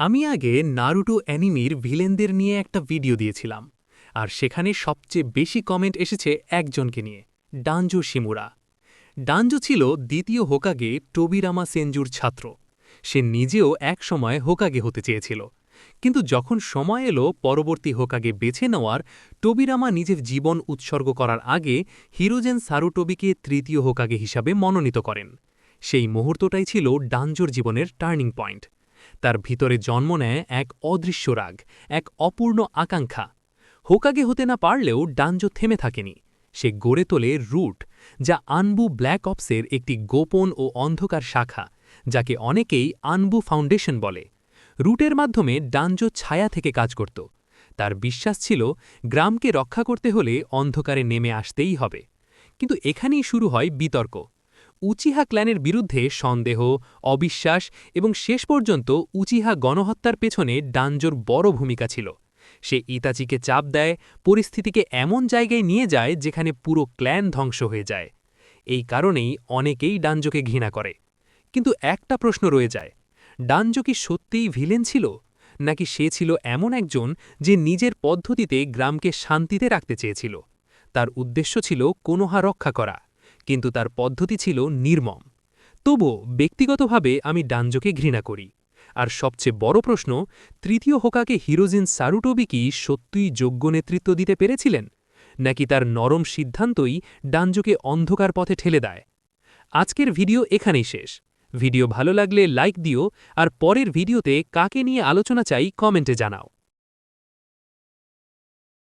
আমি আগে নারুটো অ্যানিমির ভিলেনদের নিয়ে একটা ভিডিও দিয়েছিলাম, আর সেখানে সবচেয়ে বেশি কমেন্ট এসেছে একজনকে নিয়ে, ডানজো শিমুরা। ডানজো ছিল দ্বিতীয় হোকাগে টোবিরামা সেনজুর ছাত্র। সে নিজেও একসময় হোকাগে হতে চেয়েছিল, কিন্তু যখন সময় এলো পরবর্তী হোকাগে বেছে নেওয়ার, টোবিরামা নিজের জীবন উৎসর্গ করার আগে হিরোজেন সারুটোবিকে তৃতীয় হোকাগে হিসাবে মনোনীত করেন। সেই মুহূর্তটাই ছিল ডানজোর জীবনের টার্নিং পয়েন্ট। তার ভিতরে জন্ম নেয় এক অদৃশ্য রাগ, এক অপূর্ণ আকাঙ্ক্ষা। হোকাগে হতে না পারলেও ডানজো থেমে থাকেনি। সে গড়ে তোলে রুট, যা আনবু ব্ল্যাক অপসের একটি গোপন ও অন্ধকার শাখা, যাকে অনেকেই আনবু ফাউন্ডেশন বলে। রুটের মাধ্যমে ডানজো ছায়া থেকে কাজ করত। তার বিশ্বাস ছিল গ্রামকে রক্ষা করতে হলে অন্ধকারে নেমে আসতেই হবে। কিন্তু এখানেই শুরু হয় বিতর্ক। উচিহা ক্ল্যানের বিরুদ্ধে সন্দেহ, অবিশ্বাস এবং শেষ পর্যন্ত উচিহা গণহত্যার পেছনে ডানজোর বড় ভূমিকা ছিল। সে ইতাচিকে চাপ দেয়, পরিস্থিতিকে এমন জায়গায় নিয়ে যায় যেখানে পুরো ক্ল্যান ধ্বংস হয়ে যায়। এই কারণেই অনেকেই ডানজোকে ঘৃণা করে। কিন্তু একটা প্রশ্ন রয়ে যায়, ডানজো কি সত্যিই ভিলেন ছিল, নাকি সে ছিল এমন একজন যে নিজের পদ্ধতিতে গ্রামকে শান্তিতে রাখতে চেয়েছিল? তার উদ্দেশ্য ছিল কোনোহা রক্ষা করা, কিন্তু তার পদ্ধতি ছিল নির্মম। তবুও ব্যক্তিগতভাবে আমি ডানজোকে ঘৃণা করি। আর সবচেয়ে বড় প্রশ্ন, তৃতীয় হোকাকে হিরোজিন সারুটোবি কি সত্যিই যোগ্য নেতৃত্ব দিতে পেরেছিলেন, নাকি তার নরম সিদ্ধান্তই ডানজোকে অন্ধকার পথে ঠেলে দেয়? আজকের ভিডিও এখানেই শেষ। ভিডিও ভালো লাগলে লাইক দিও, আর পরের ভিডিওতে কাকে নিয়ে আলোচনা চাই কমেন্টে জানাও।